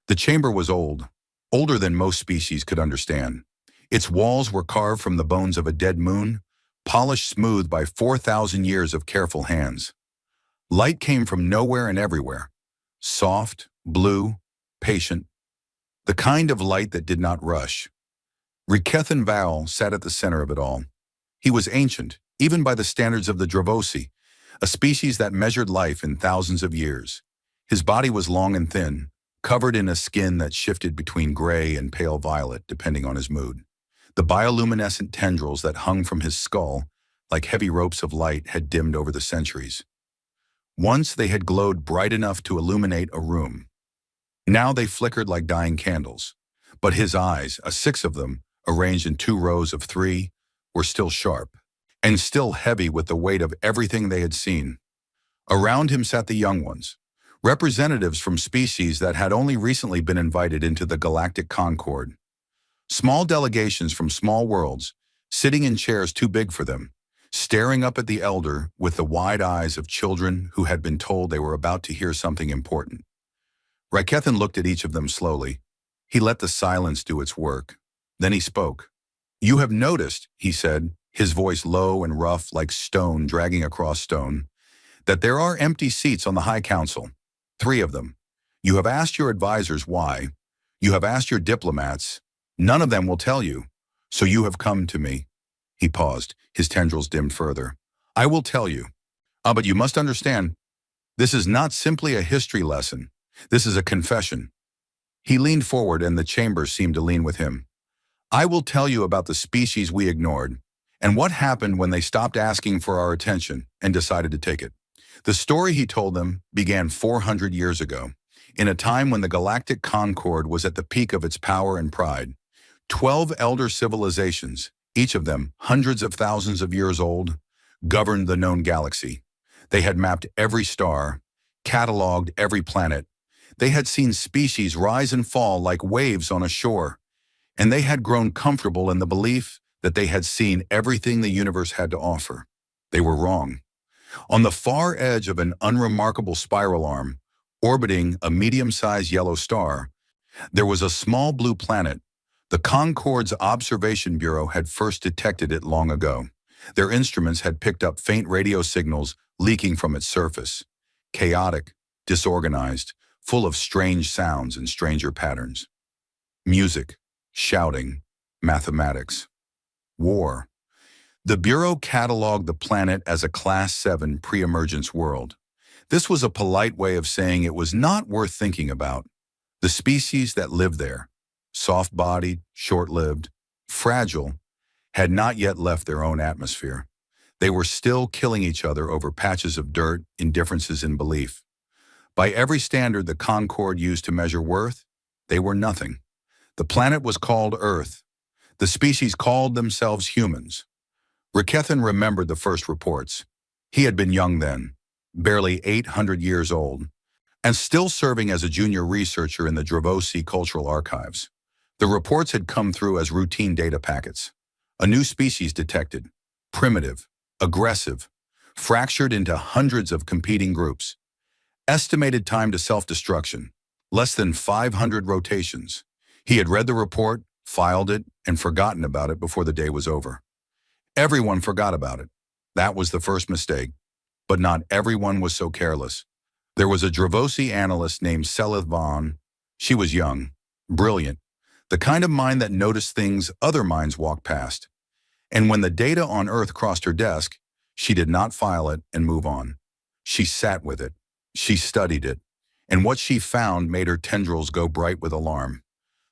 The chamber was old, older than most species could understand. Its walls were carved from the bones of a dead moon, polished smooth by 4,000 years of careful hands. Light came from nowhere and everywhere. Soft, blue, patient. The kind of light that did not rush. HFY sat at the center of it all. He was ancient, even by the standards of the Dravosi, a species that measured life in thousands of years. His body was long and thin, covered in a skin that shifted between gray and pale violet depending on his mood. The bioluminescent tendrils that hung from his skull, like heavy ropes of light, had dimmed over the centuries. Once they had glowed bright enough to illuminate a room. Now they flickered like dying candles. But his eyes, 6 of them, arranged in 2 rows of 3, were still sharp, and still heavy with the weight of everything they had seen. Around him sat the young ones, representatives from species that had only recently been invited into the Galactic Concord. Small delegations from small worlds, sitting in chairs too big for them, staring up at the elder with the wide eyes of children who had been told they were about to hear something important. HFY looked at each of them slowly. He let the silence do its work. Then he spoke. "You have noticed," he said, his voice low and rough like stone dragging across stone, "that there are empty seats on the High Council. 3 of them. You have asked your advisors why. You have asked your diplomats. None of them will tell you. So you have come to me." He paused, his tendrils dimmed further. "I will tell you. But you must understand, this is not simply a history lesson. This is a confession." He leaned forward and the chamber seemed to lean with him. "I will tell you about the species we ignored, and what happened when they stopped asking for our attention and decided to take it." The story, he told them, began 400 years ago, in a time when the Galactic Concord was at the peak of its power and pride. 12 elder civilizations, each of them hundreds of thousands of years old, governed the known galaxy. They had mapped every star, cataloged every planet. They had seen species rise and fall like waves on a shore, and they had grown comfortable in the belief that they had seen everything the universe had to offer. They were wrong. On the far edge of an unremarkable spiral arm, orbiting a medium-sized yellow star, there was a small blue planet. The Concord's Observation Bureau had first detected it long ago. Their instruments had picked up faint radio signals leaking from its surface. Chaotic, disorganized, full of strange sounds and stranger patterns. Music, shouting, mathematics, war. The Bureau cataloged the planet as a Class 7 pre-emergence world. This was a polite way of saying it was not worth thinking about. The species that lived there, soft-bodied, short-lived, fragile, had not yet left their own atmosphere. They were still killing each other over patches of dirt in differences in belief. By every standard the Concord used to measure worth, they were nothing. The planet was called Earth. The species called themselves humans. HFY remembered the first reports. He had been young then, barely 800 years old, and still serving as a junior researcher in the Dravosi Cultural Archives. The reports had come through as routine data packets. A new species detected, primitive, aggressive, fractured into hundreds of competing groups. Estimated time to self-destruction, less than 500 rotations. He had read the report, filed it, and forgotten about it before the day was over. Everyone forgot about it. That was the first mistake. But not everyone was so careless. There was a Dravosi analyst named Celith. She was young, brilliant, the kind of mind that noticed things other minds walked past. And when the data on Earth crossed her desk, she did not file it and move on. She sat with it. She studied it. And what she found made her tendrils go bright with alarm.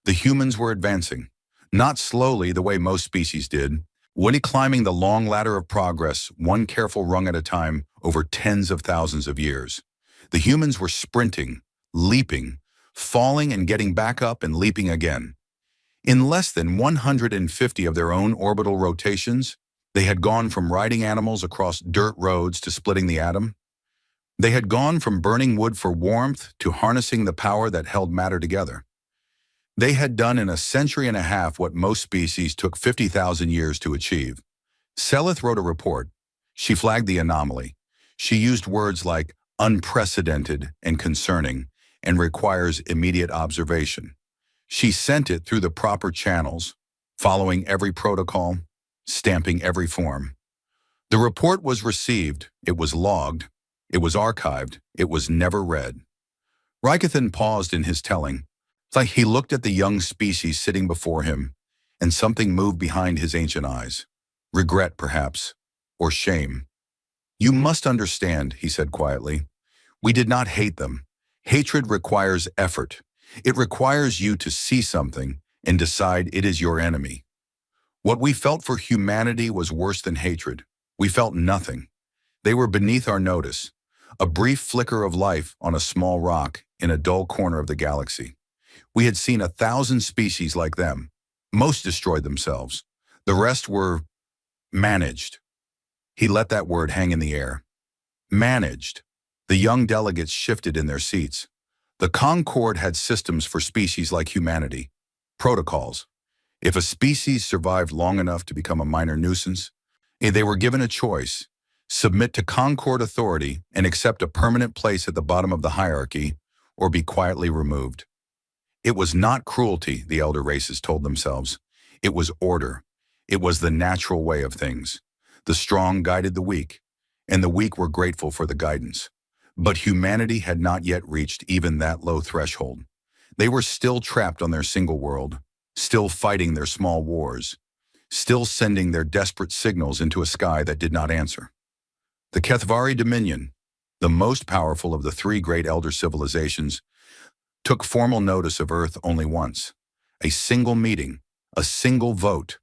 The humans were advancing, not slowly the way most species did, when climbing the long ladder of progress, one careful rung at a time, over tens of thousands of years. The humans were sprinting, leaping, falling and getting back up and leaping again. In less than 150 of their own orbital rotations, they had gone from riding animals across dirt roads to splitting the atom. They had gone from burning wood for warmth to harnessing the power that held matter together. They had done in a century and a half what most species took 50,000 years to achieve. Celith wrote a report. She flagged the anomaly. She used words like unprecedented and concerning, and requires immediate observation. She sent it through the proper channels, following every protocol, stamping every form. The report was received, it was logged, it was archived, it was never read. Rikathan paused in his telling. It's like he looked at the young species sitting before him, and something moved behind his ancient eyes. Regret, perhaps, or shame. You must understand, he said quietly. We did not hate them. Hatred requires effort. It requires you to see something and decide it is your enemy. What we felt for humanity was worse than hatred. We felt nothing. They were beneath our notice, a brief flicker of life on a small rock in a dull corner of the galaxy. We had seen 1,000 species like them. Most destroyed themselves. The rest were managed. He let that word hang in the air. Managed. The young delegates shifted in their seats. The Concord had systems for species like humanity. Protocols. If a species survived long enough to become a minor nuisance, they were given a choice: submit to Concord authority and accept a permanent place at the bottom of the hierarchy, or be quietly removed. It was not cruelty, the elder races told themselves. It was order. It was the natural way of things. The strong guided the weak, and the weak were grateful for the guidance. But humanity had not yet reached even that low threshold. They were still trapped on their single world, still fighting their small wars, still sending their desperate signals into a sky that did not answer. The Kethvari Dominion, the most powerful of the three great elder civilizations, took formal notice of Earth only once. A single meeting, a single vote.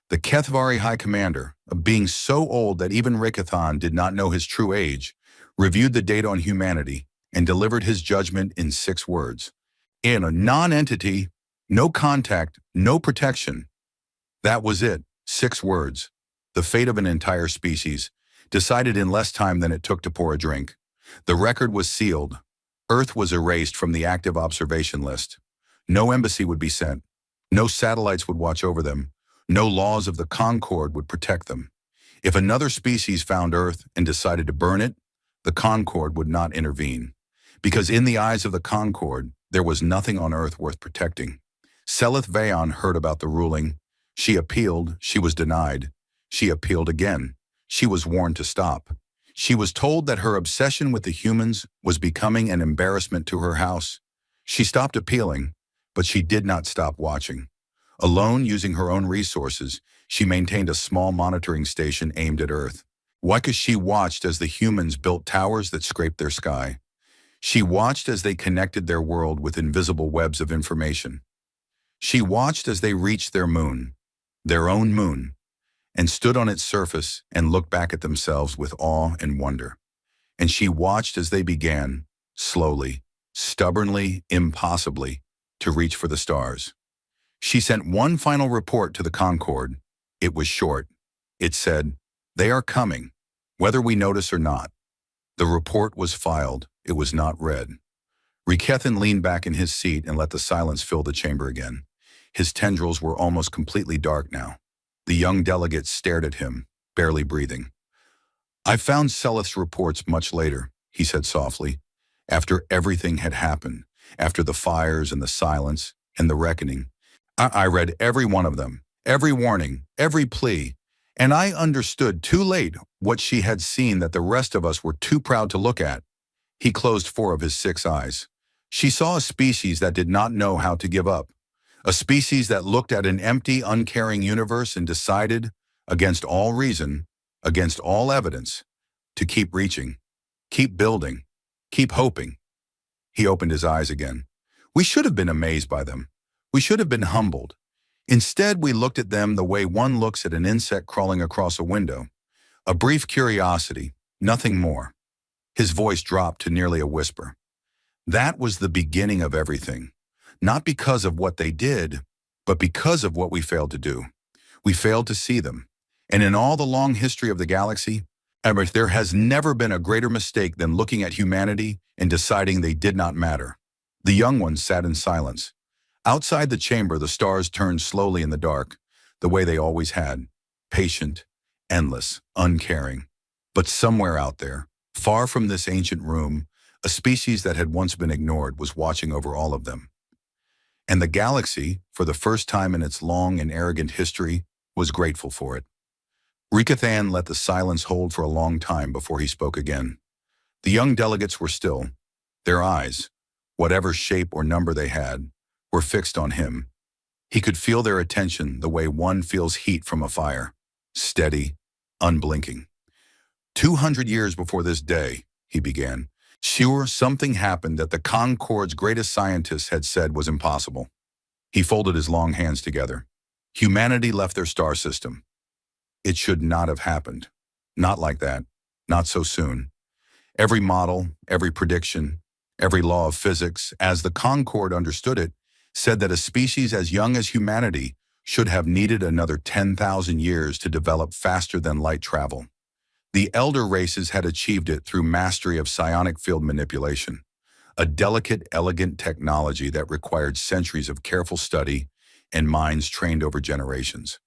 The Kethvari High Commander, a being so old that even Rikathan did not know his true age, reviewed the data on humanity and delivered his judgment in 6 words. In a non-entity, no contact, no protection. That was it, 6 words. The fate of an entire species, decided in less time than it took to pour a drink. The record was sealed. Earth was erased from the active observation list. No embassy would be sent. No satellites would watch over them. No laws of the Concord would protect them. If another species found Earth and decided to burn it, the Concord would not intervene. Because in the eyes of the Concord, there was nothing on Earth worth protecting. Seleth Vayon heard about the ruling. She appealed, she was denied. She appealed again. She was warned to stop. She was told that her obsession with the humans was becoming an embarrassment to her house. She stopped appealing, but she did not stop watching. Alone, using her own resources, she maintained a small monitoring station aimed at Earth. Because she watched as the humans built towers that scraped their sky. She watched as they connected their world with invisible webs of information. She watched as they reached their moon, their own moon, and stood on its surface and looked back at themselves with awe and wonder. And she watched as they began, slowly, stubbornly, impossibly, to reach for the stars. She sent one final report to the Concord. It was short. It said, "They are coming, whether we notice or not." The report was filed. It was not read. Rikathan leaned back in his seat and let the silence fill the chamber again. His tendrils were almost completely dark now. The young delegates stared at him, barely breathing. "I found Seleth's reports much later," he said softly, "after everything had happened, after the fires and the silence and the reckoning. I read every one of them, every warning, every plea, and I understood too late what she had seen that the rest of us were too proud to look at." He closed 4 of his 6 eyes. She saw a species that did not know how to give up. A species that looked at an empty, uncaring universe and decided, against all reason, against all evidence, to keep reaching, keep building, keep hoping. He opened his eyes again. We should have been amazed by them. We should have been humbled. Instead, we looked at them the way one looks at an insect crawling across a window. A brief curiosity, nothing more. His voice dropped to nearly a whisper. That was the beginning of everything. Not because of what they did, but because of what we failed to do. We failed to see them. And in all the long history of the galaxy, there has never been a greater mistake than looking at humanity and deciding they did not matter. The young ones sat in silence. Outside the chamber, the stars turned slowly in the dark, the way they always had, patient, endless, uncaring. But somewhere out there, far from this ancient room, A species that had once been ignored was watching over all of them. And the galaxy, for the first time in its long and arrogant history, was grateful for it. Rekathan let the silence hold for a long time before he spoke again. The young delegates were still. Their eyes, whatever shape or number they had, were fixed on him. He could feel their attention the way one feels heat from a fire, steady, unblinking. 200 years before this day, he began, sure, something happened that the Concord's greatest scientists had said was impossible. He folded his long hands together. Humanity left their star system. It should not have happened. Not like that. Not so soon. Every model, every prediction, every law of physics, as the Concord understood it, said that a species as young as humanity should have needed another 10,000 years to develop faster than light travel. The elder races had achieved it through mastery of psionic field manipulation, a delicate, elegant technology that required centuries of careful study and minds trained over generations.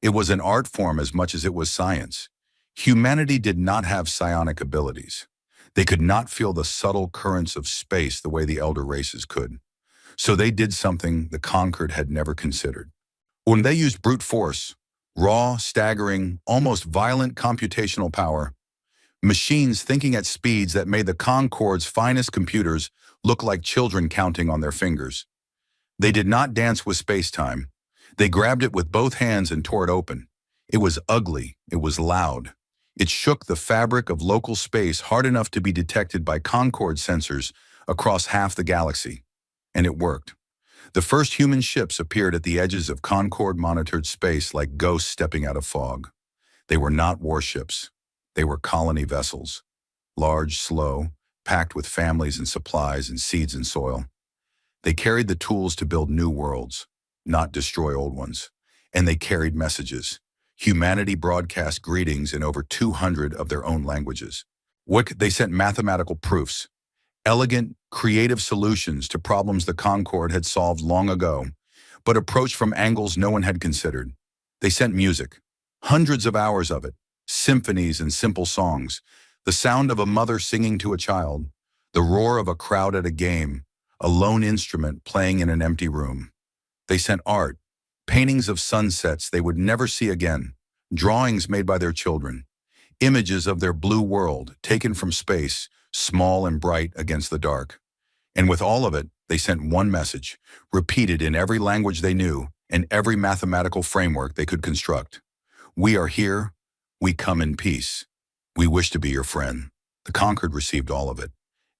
It was an art form as much as it was science. Humanity did not have psionic abilities. They could not feel the subtle currents of space the way the elder races could. So they did something the conquered had never considered. When they used brute force, raw, staggering, almost violent computational power, machines thinking at speeds that made the Concord's finest computers look like children counting on their fingers. They did not dance with space-time. They grabbed it with both hands and tore it open. It was ugly. It was loud. It shook the fabric of local space hard enough to be detected by Concorde sensors across half the galaxy. And it worked. The first human ships appeared at the edges of Concorde-monitored space like ghosts stepping out of fog. They were not warships. They were colony vessels. Large, slow, packed with families and supplies and seeds and soil. They carried the tools to build new worlds, not destroy old ones. And they carried messages. Humanity broadcast greetings in over 200 of their own languages. They sent mathematical proofs, elegant, creative solutions to problems the Concorde had solved long ago, but approached from angles no one had considered. They sent music, hundreds of hours of it, symphonies and simple songs, the sound of a mother singing to a child, the roar of a crowd at a game, a lone instrument playing in an empty room. They sent art, paintings of sunsets they would never see again, drawings made by their children, images of their blue world taken from space, small and bright against the dark. And with all of it, they sent one message, repeated in every language they knew and every mathematical framework they could construct. We are here. We come in peace. We wish to be your friend. The Conquered received all of it.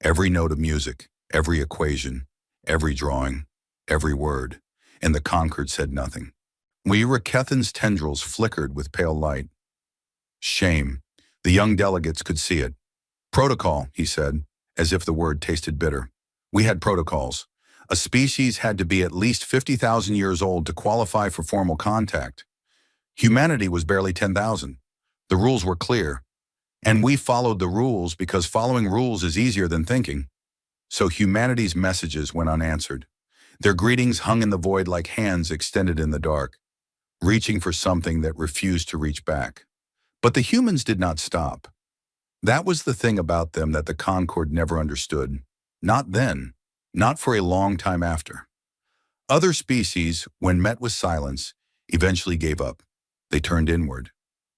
Every note of music, every equation, every drawing, every word. And the Conquered said nothing. Rekathan's tendrils flickered with pale light. Shame. The young delegates could see it. Protocol, he said, as if the word tasted bitter. We had protocols. A species had to be at least 50,000 years old to qualify for formal contact. Humanity was barely 10,000. The rules were clear. And we followed the rules because following rules is easier than thinking. So humanity's messages went unanswered. Their greetings hung in the void like hands extended in the dark, reaching for something that refused to reach back. But the humans did not stop. That was the thing about them that the Concorde never understood. Not then, not for a long time after. Other species, when met with silence, eventually gave up. They turned inward.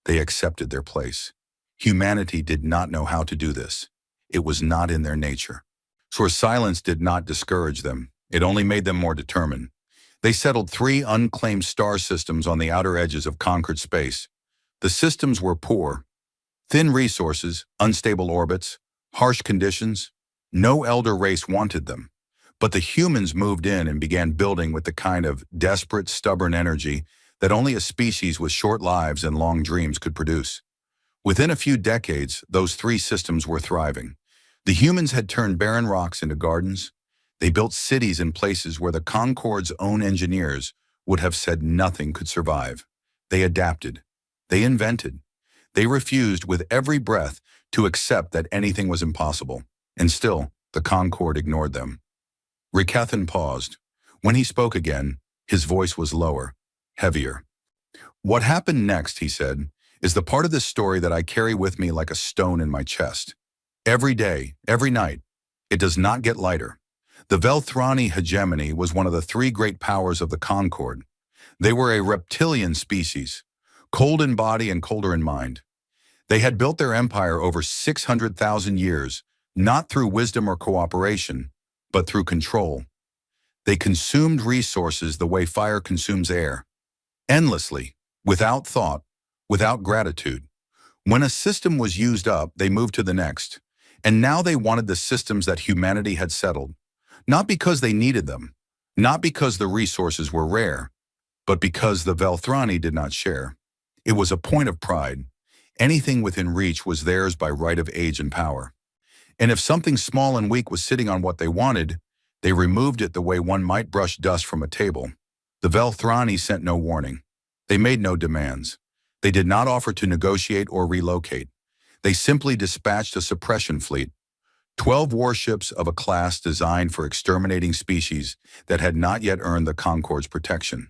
They accepted their place. Humanity did not know how to do this. It was not in their nature. So silence did not discourage them. It only made them more determined. They settled 3 unclaimed star systems on the outer edges of conquered space. The systems were poor. Thin resources, unstable orbits, harsh conditions. No elder race wanted them. But the humans moved in and began building with the kind of desperate, stubborn energy that only a species with short lives and long dreams could produce. Within a few decades, those 3 systems were thriving. The humans had turned barren rocks into gardens. They built cities in places where the Concorde's own engineers would have said nothing could survive. They adapted. They invented. They refused with every breath to accept that anything was impossible. And still, the Concorde ignored them. Rekathan paused. When he spoke again, his voice was lower, heavier. What happened next, he said, is the part of this story that I carry with me like a stone in my chest. Every day, every night, It does not get lighter. The Velthrani hegemony was one of the three great powers of the Concord. They were a reptilian species, cold in body and colder in mind. They had built their empire over 600,000 years, not through wisdom or cooperation, but through control. They consumed resources the way fire consumes air, endlessly, without thought, without gratitude. When a system was used up, they moved to the next, and now they wanted the systems that humanity had settled, not because they needed them, not because the resources were rare, but because the Velthrani did not share. It was a point of pride. Anything within reach was theirs by right of age and power. And if something small and weak was sitting on what they wanted, they removed it the way one might brush dust from a table. The Velthrani sent no warning. They made no demands. They did not offer to negotiate or relocate. They simply dispatched a suppression fleet, 12 warships of a class designed for exterminating species that had not yet earned the Concord's protection.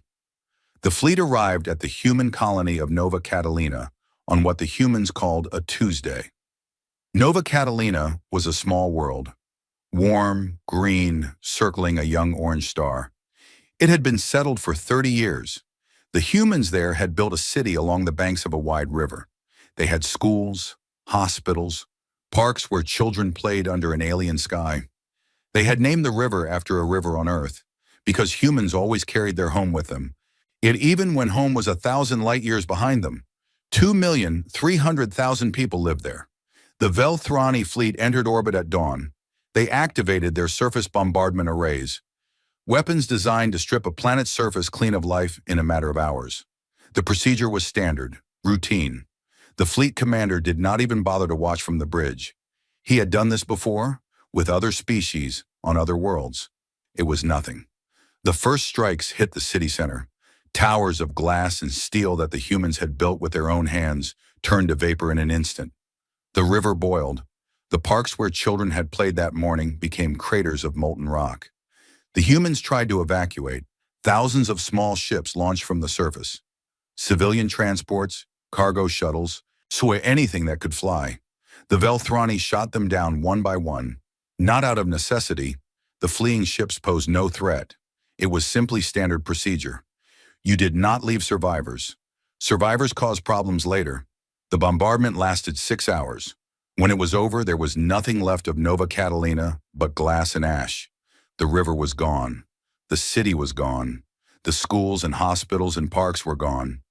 The fleet arrived at the human colony of Nova Catalina on what the humans called a Tuesday. Nova Catalina was a small world, warm, green, circling a young orange star. It had been settled for 30 years. The humans there had built a city along the banks of a wide river. They had schools, hospitals, parks where children played under an alien sky. They had named the river after a river on Earth, because humans always carried their home with them. Yet even when home was 1,000 light years behind them, 2,300,000 people lived there. The Velthrani fleet entered orbit at dawn. They activated their surface bombardment arrays, weapons designed to strip a planet's surface clean of life in a matter of hours. The procedure was standard, routine. The fleet commander did not even bother to watch from the bridge. He had done this before, with other species, on other worlds. It was nothing. The first strikes hit the city center. Towers of glass and steel that the humans had built with their own hands turned to vapor in an instant. The river boiled. The parks where children had played that morning became craters of molten rock. The humans tried to evacuate. Thousands of small ships launched from the surface. Civilian transports, cargo shuttles, anything that could fly. The Velthrani shot them down one by one. Not out of necessity. The fleeing ships posed no threat. It was simply standard procedure. You did not leave survivors. Survivors caused problems later. The bombardment lasted 6 hours. When it was over, there was nothing left of Nova Catalina but glass and ash. The river was gone. The city was gone. The schools and hospitals and parks were gone.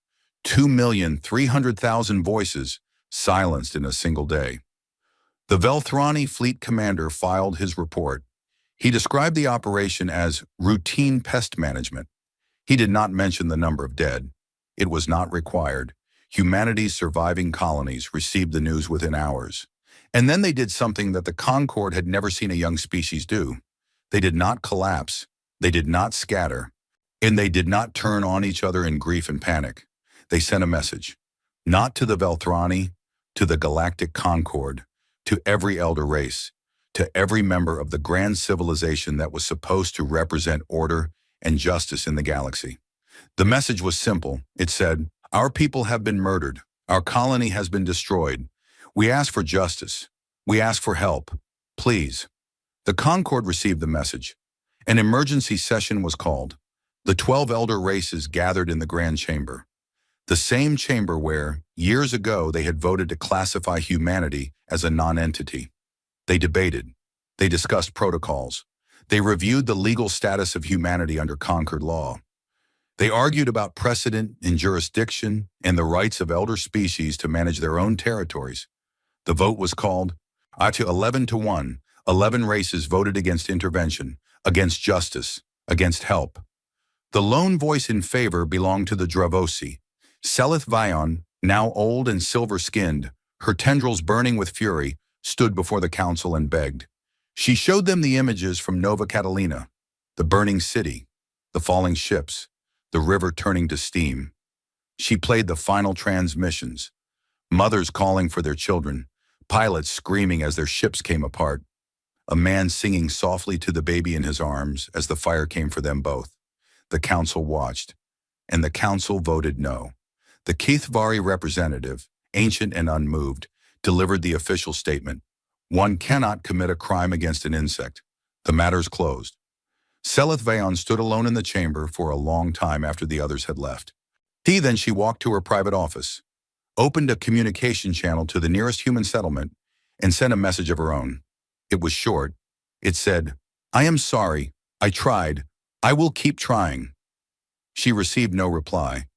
2,300,000 voices silenced in a single day. The Velthrani fleet commander filed his report. He described the operation as routine pest management. He did not mention the number of dead. It was not required. Humanity's surviving colonies received the news within hours. And then they did something that the Concord had never seen a young species do. They did not collapse, they did not scatter, and they did not turn on each other in grief and panic. They sent a message, not to the Velthrani, to the Galactic Concord, to every elder race, to every member of the grand civilization that was supposed to represent order and justice in the galaxy. The message was simple. It said, "Our people have been murdered. Our colony has been destroyed. We ask for justice. We ask for help. Please." The Concord received the message. An emergency session was called. The 12 elder races gathered in the Grand Chamber. The same chamber where, years ago, they had voted to classify humanity as a non-entity. They debated. They discussed protocols. They reviewed the legal status of humanity under Concord law. They argued about precedent and jurisdiction and the rights of elder species to manage their own territories. The vote was called to 11 to 1. 11 races voted against intervention, against justice, against help. The lone voice in favor belonged to the Dravosi. Selith Vion, now old and silver-skinned, her tendrils burning with fury, stood before the council and begged. She showed them the images from Nova Catalina, the burning city, the falling ships, the river turning to steam. She played the final transmissions, mothers calling for their children, pilots screaming as their ships came apart, a man singing softly to the baby in his arms as the fire came for them both. The council watched, and the council voted no. The Keithvari representative, ancient and unmoved, delivered the official statement. One cannot commit a crime against an insect. The matter's closed. Seleth Vayon stood alone in the chamber for a long time after the others had left. Then she walked to her private office, opened a communication channel to the nearest human settlement, and sent a message of her own. It was short. It said, "I am sorry. I tried. I will keep trying." She received no reply.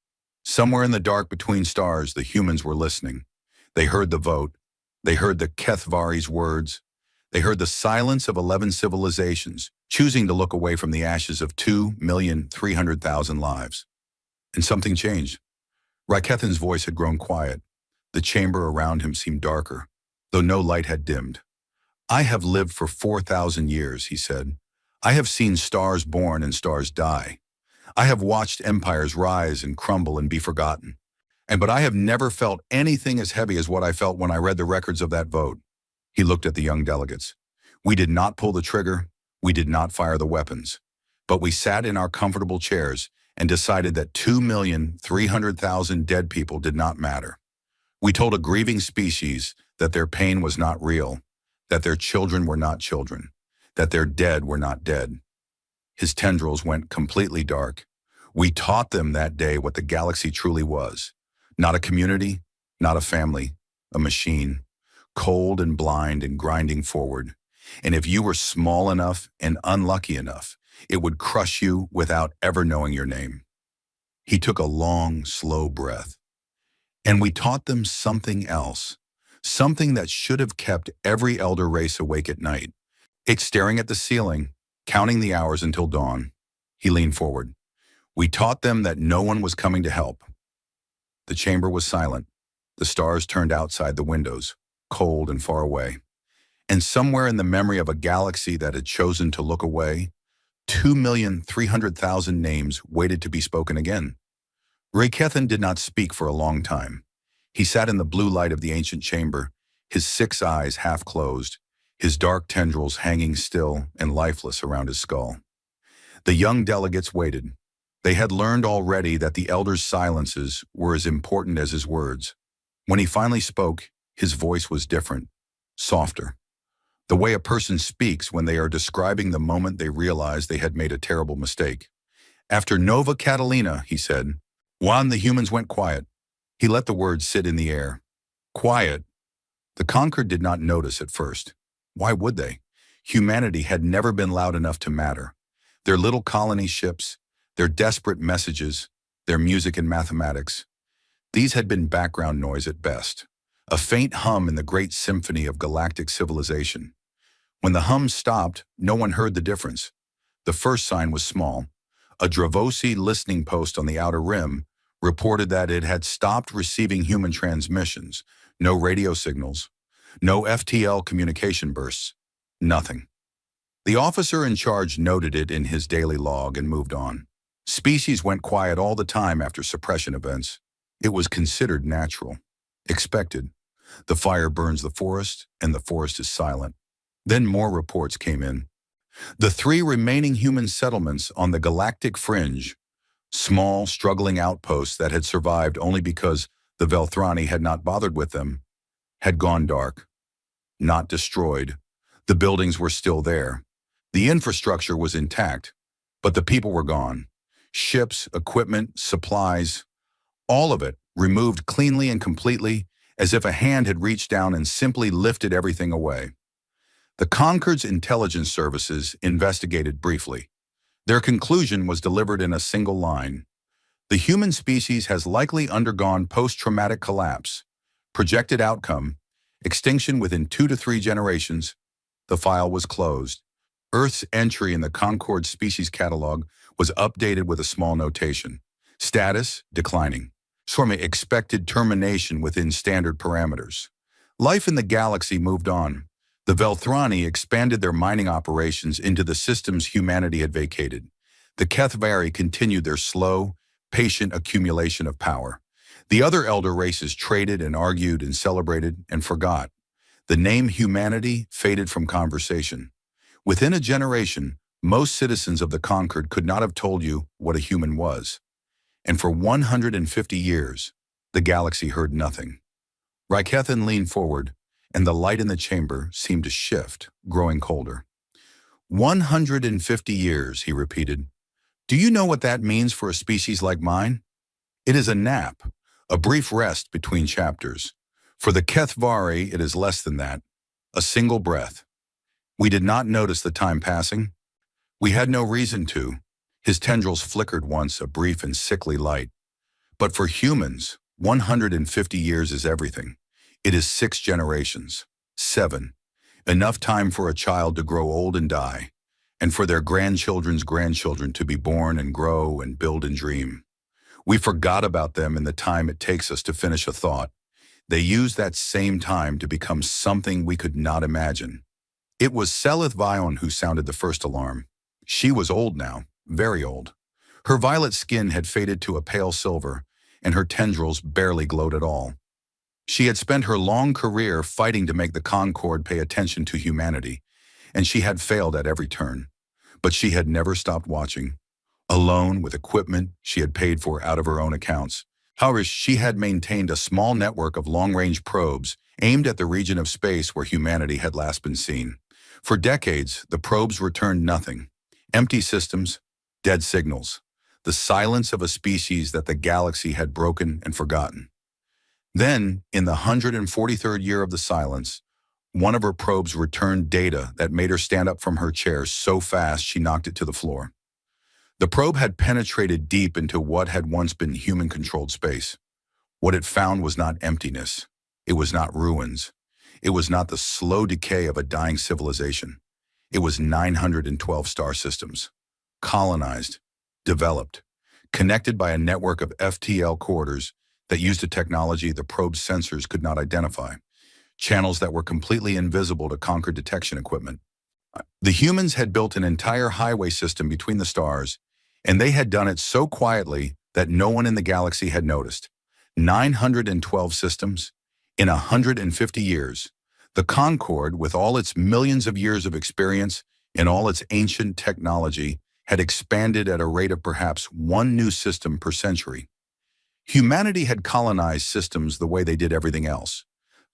Somewhere in the dark between stars, the humans were listening. They heard the vote. They heard the Kethvari's words. They heard the silence of 11 civilizations, choosing to look away from the ashes of 2,300,000 lives. And something changed. Rykethan's voice had grown quiet. The chamber around him seemed darker, though no light had dimmed. "I have lived for 4,000 years," he said. "I have seen stars born and stars die. I have watched empires rise and crumble and be forgotten. But I have never felt anything as heavy as what I felt when I read the records of that vote." He looked at the young delegates. "We did not pull the trigger. We did not fire the weapons. But we sat in our comfortable chairs and decided that 2,300,000 dead people did not matter. We told a grieving species that their pain was not real, that their children were not children, that their dead were not dead." His tendrils went completely dark. "We taught them that day what the galaxy truly was. Not a community, not a family, a machine, cold and blind and grinding forward. And if you were small enough and unlucky enough, it would crush you without ever knowing your name." He took a long, slow breath. "And we taught them something else, something that should have kept every elder race awake at night. It's staring at the ceiling, counting the hours until dawn." He leaned forward. "We taught them that no one was coming to help." The chamber was silent. The stars turned outside the windows, cold and far away. And somewhere in the memory of a galaxy that had chosen to look away, 2,300,000 names waited to be spoken again. Rykethan did not speak for a long time. He sat in the blue light of the ancient chamber, his 6 eyes half closed, his dark tendrils hanging still and lifeless around his skull. The young delegates waited. They had learned already that the elder's silences were as important as his words. When he finally spoke, his voice was different, softer. The way a person speaks when they are describing the moment they realize they had made a terrible mistake. "After Nova Catalina," he said, "Juan, the humans went quiet." He let the words sit in the air. Quiet. The conquered did not notice at first. Why would they? Humanity had never been loud enough to matter. Their little colony ships, their desperate messages, their music and mathematics. These had been background noise at best, a faint hum in the great symphony of galactic civilization. When the hum stopped, no one heard the difference. The first sign was small. A Dravosi listening post on the outer rim reported that it had stopped receiving human transmissions, no radio signals, no FTL communication bursts, nothing. The officer in charge noted it in his daily log and moved on. Species went quiet all the time after suppression events. It was considered natural, expected. The fire burns the forest, and the forest is silent. Then more reports came in. The 3 remaining human settlements on the galactic fringe, small, struggling outposts that had survived only because the Velthrani had not bothered with them, had gone dark. Not destroyed. The buildings were still there. The infrastructure was intact, but the people were gone. Ships, equipment, supplies, all of it removed cleanly and completely, as if a hand had reached down and simply lifted everything away. The Concord's intelligence services investigated briefly. Their conclusion was delivered in a single line. The human species has likely undergone post-traumatic collapse. Projected outcome, extinction within 2 to 3 generations. The file was closed. Earth's entry in the Concord species catalog was updated with a small notation. Status, declining. Sorma expected termination within standard parameters. Life in the galaxy moved on. The Velthrani expanded their mining operations into the systems humanity had vacated. The Kethvari continued their slow, patient accumulation of power. The other elder races traded and argued and celebrated and forgot. The name humanity faded from conversation. Within a generation, most citizens of the Concord could not have told you what a human was. And for 150 years, the galaxy heard nothing. Rykethan leaned forward, and the light in the chamber seemed to shift, growing colder. 150 years, he repeated. Do you know what that means for a species like mine? It is a nap, a brief rest between chapters. For the HFY, it is less than that, a single breath. We did not notice the time passing. We had no reason to. His tendrils flickered once, a brief and sickly light. But for humans, 150 years is everything. It is 6 generations. 7. Enough time for a child to grow old and die, and for their grandchildren's grandchildren to be born and grow and build and dream. We forgot about them in the time it takes us to finish a thought. They used that same time to become something we could not imagine. It was HFY who sounded the first alarm. She was old now, very old. Her violet skin had faded to a pale silver, and her tendrils barely glowed at all. She had spent her long career fighting to make the Concord pay attention to humanity, and she had failed at every turn. But she had never stopped watching. Alone with equipment she had paid for out of her own accounts. However, she had maintained a small network of long-range probes aimed at the region of space where humanity had last been seen. For decades, the probes returned nothing. Empty systems, dead signals, the silence of a species that the galaxy had broken and forgotten. Then, in the 143rd year of the silence, one of her probes returned data that made her stand up from her chair so fast she knocked it to the floor. The probe had penetrated deep into what had once been human-controlled space. What it found was not emptiness. It was not ruins. It was not the slow decay of a dying civilization. It was 912 star systems, colonized, developed, connected by a network of FTL corridors that used a technology the probe's sensors could not identify, channels that were completely invisible to Concord detection equipment. The humans had built an entire highway system between the stars, and they had done it so quietly that no one in the galaxy had noticed. 912 systems in 150 years. The Concord, with all its millions of years of experience and all its ancient technology, had expanded at a rate of perhaps 1 new system per century. Humanity had colonized systems the way they did everything else.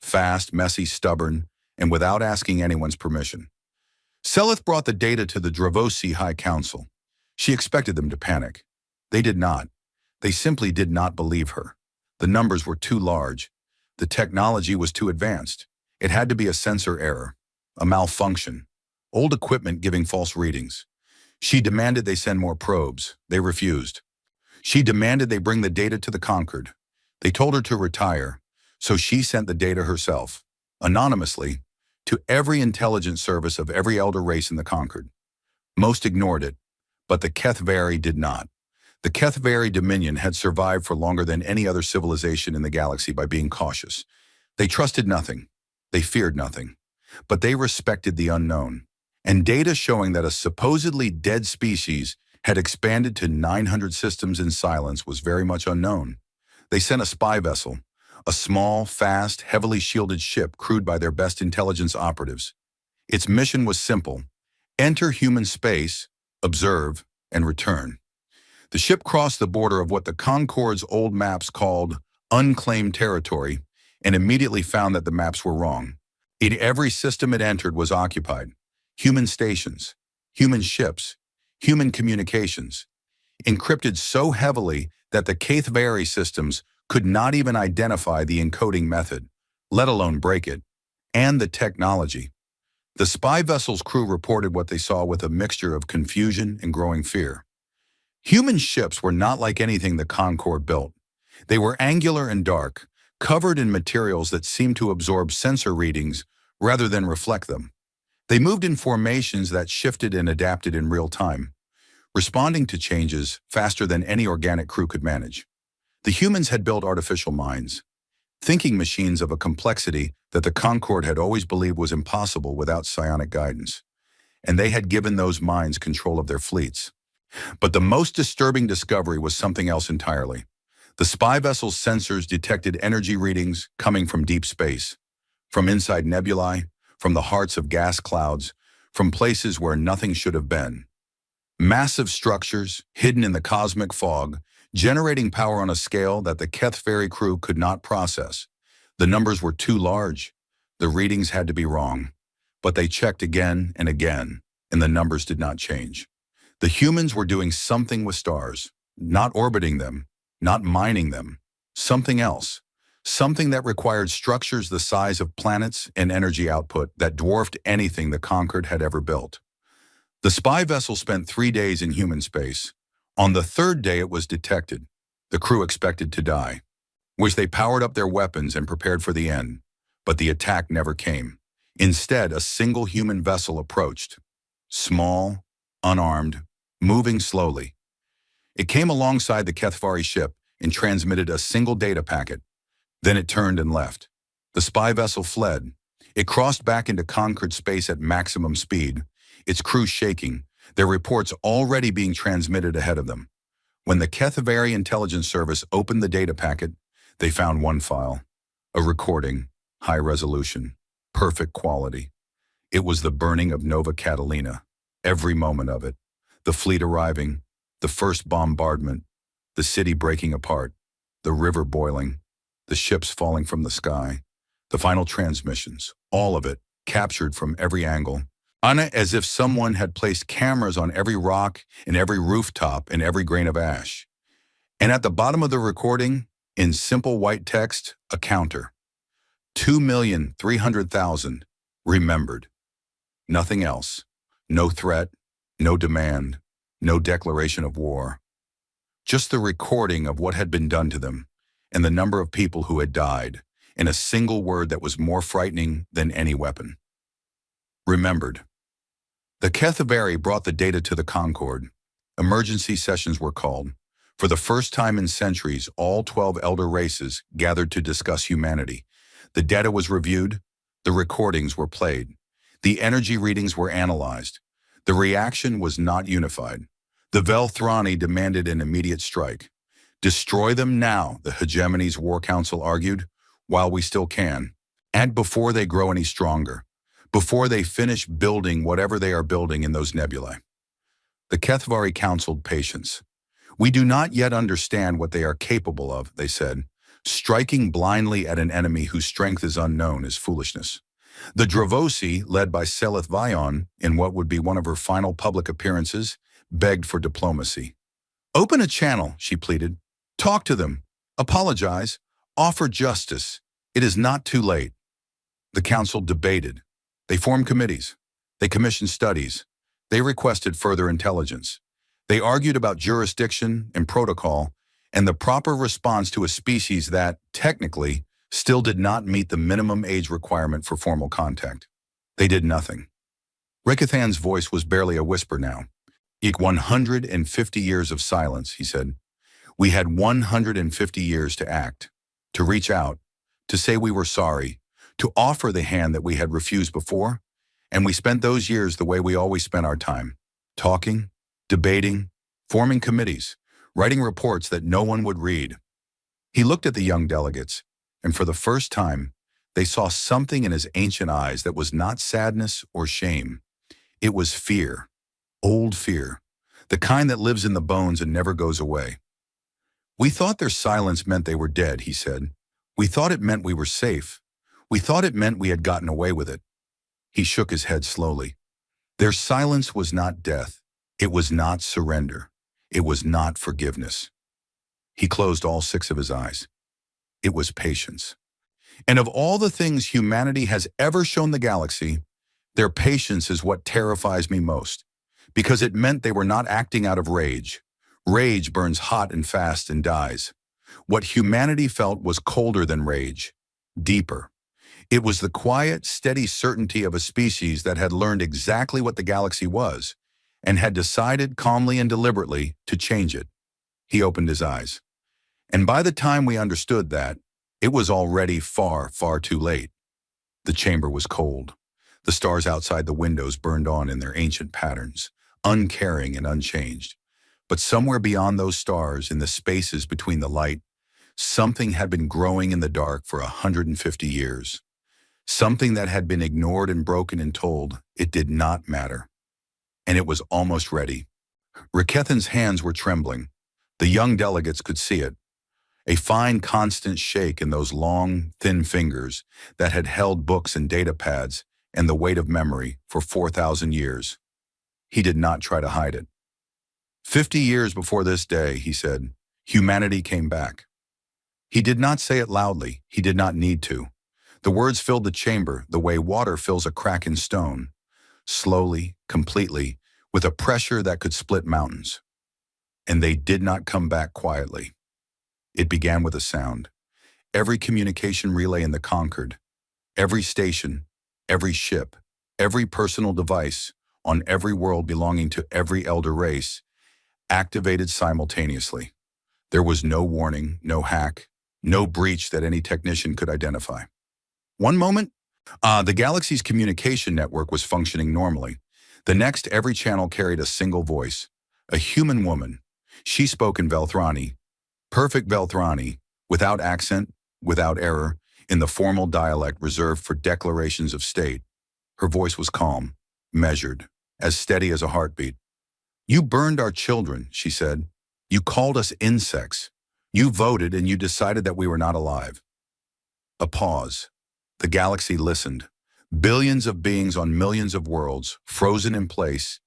Fast, messy, stubborn, and without asking anyone's permission. Selith brought the data to the Dravossi High Council. She expected them to panic. They did not. They simply did not believe her. The numbers were too large. The technology was too advanced. It had to be a sensor error, a malfunction, old equipment giving false readings. She demanded they send more probes. They refused. She demanded they bring the data to the Concord. They told her to retire, so she sent the data herself, anonymously, to every intelligence service of every elder race in the Concord. Most ignored it, but the HFY did not. The HFY Dominion had survived for longer than any other civilization in the galaxy by being cautious. They trusted nothing. They feared nothing. But they respected the unknown. And data showing that a supposedly dead species had expanded to 900 systems in silence was very much unknown. They sent a spy vessel, a small, fast, heavily shielded ship crewed by their best intelligence operatives. Its mission was simple: enter human space, observe, and return. The ship crossed the border of what the Concord's old maps called unclaimed territory and immediately found that the maps were wrong. In every system it entered was occupied. Human stations, human ships, human communications, encrypted so heavily that the HFY systems could not even identify the encoding method, let alone break it, and the technology. The spy vessel's crew reported what they saw with a mixture of confusion and growing fear. Human ships were not like anything the Concord built. They were angular and dark, covered in materials that seemed to absorb sensor readings rather than reflect them. They moved in formations that shifted and adapted in real time, responding to changes faster than any organic crew could manage. The humans had built artificial minds, thinking machines of a complexity that the Concord had always believed was impossible without psionic guidance, and they had given those minds control of their fleets. But the most disturbing discovery was something else entirely. The spy vessel's sensors detected energy readings coming from deep space, from inside nebulae, from the hearts of gas clouds, from places where nothing should have been. Massive structures, hidden in the cosmic fog, generating power on a scale that the HFY crew could not process. The numbers were too large, The readings had to be wrong, but they checked again and again, and the numbers did not change. The humans were doing something with stars, not orbiting them, not mining them, something else, something that required structures the size of planets and energy output that dwarfed anything the Conquered had ever built. The spy vessel spent 3 days in human space. On the 3rd day it was detected. The crew expected to die, which they powered up their weapons and prepared for the end. But the attack never came. Instead, a single human vessel approached. Small, unarmed, moving slowly. It came alongside the HFY ship and transmitted a single data packet. Then it turned and left. The spy vessel fled. It crossed back into Conquered space at maximum speed, its crew shaking, their reports already being transmitted ahead of them. When the HFY intelligence service opened the data packet, they found one file, a recording, high resolution, perfect quality. It was the burning of Nova Catalina, every moment of it. The fleet arriving, the first bombardment, the city breaking apart, the river boiling, the ships falling from the sky, the final transmissions, all of it captured from every angle. As if someone had placed cameras on every rock and every rooftop and every grain of ash. And at the bottom of the recording, in simple white text, a counter. 2,300,000 remembered. Nothing else. No threat, no demand, no declaration of war. Just the recording of what had been done to them and the number of people who had died in a single word that was more frightening than any weapon. Remembered. The HFY brought the data to the Concorde. Emergency sessions were called. For the first time in centuries, all 12 elder races gathered to discuss humanity. The data was reviewed. The recordings were played. The energy readings were analyzed. The reaction was not unified. The Velthrani demanded an immediate strike. Destroy them now, the Hegemony's War Council argued, while we still can, and before they grow any stronger, before they finish building whatever they are building in those nebulae. The HFY counseled patience. We do not yet understand what they are capable of, they said. Striking blindly at an enemy whose strength is unknown is foolishness. The Dravosi, led by Seleth Vion, in what would be one of her final public appearances, begged for diplomacy. Open a channel, she pleaded. Talk to them. Apologize. Offer justice. It is not too late. The council debated. They formed committees. They commissioned studies. They requested further intelligence. They argued about jurisdiction and protocol and the proper response to a species that, technically, still did not meet the minimum age requirement for formal contact. They did nothing. Rekathan's voice was barely a whisper now. 150 years of silence, he said. We had 150 years to act, to reach out, to say we were sorry, to offer the hand that we had refused before, and we spent those years the way we always spent our time, talking, debating, forming committees, writing reports that no one would read. He looked at the young delegates, and for the first time, they saw something in his ancient eyes that was not sadness or shame. It was fear, old fear, the kind that lives in the bones and never goes away. We thought their silence meant they were dead, he said. We thought it meant we were safe. We thought it meant we had gotten away with it. He shook his head slowly. Their silence was not death. It was not surrender. It was not forgiveness. He closed all 6 of his eyes. It was patience. And of all the things humanity has ever shown the galaxy, their patience is what terrifies me most, because it meant they were not acting out of rage. Rage burns hot and fast and dies. What humanity felt was colder than rage, deeper. It was the quiet, steady certainty of a species that had learned exactly what the galaxy was and had decided calmly and deliberately to change it. He opened his eyes. And by the time we understood that, it was already far, far too late. The chamber was cold. The stars outside the windows burned on in their ancient patterns, uncaring and unchanged. But somewhere beyond those stars, in the spaces between the light, something had been growing in the dark for 150 years. Something that had been ignored and broken and told it did not matter. And it was almost ready. Rekathan's hands were trembling. The young delegates could see it. A fine, constant shake in those long, thin fingers that had held books and data pads and the weight of memory for 4,000 years. He did not try to hide it. 50 years before this day, he said, humanity came back. He did not say it loudly. He did not need to. The words filled the chamber the way water fills a crack in stone, slowly, completely, with a pressure that could split mountains. And they did not come back quietly. It began with a sound. Every communication relay in the Concord, every station, every ship, every personal device on every world belonging to every elder race activated simultaneously. There was no warning, no hack, no breach that any technician could identify. One moment, the galaxy's communication network was functioning normally. The next, every channel carried a single voice, a human woman. She spoke in Velthrani, perfect Velthrani, without accent, without error, in the formal dialect reserved for declarations of state. Her voice was calm, measured, as steady as a heartbeat. You burned our children, she said. You called us insects. You voted and you decided that we were not alive. A pause. The galaxy listened. Billions of beings on millions of worlds, frozen in place,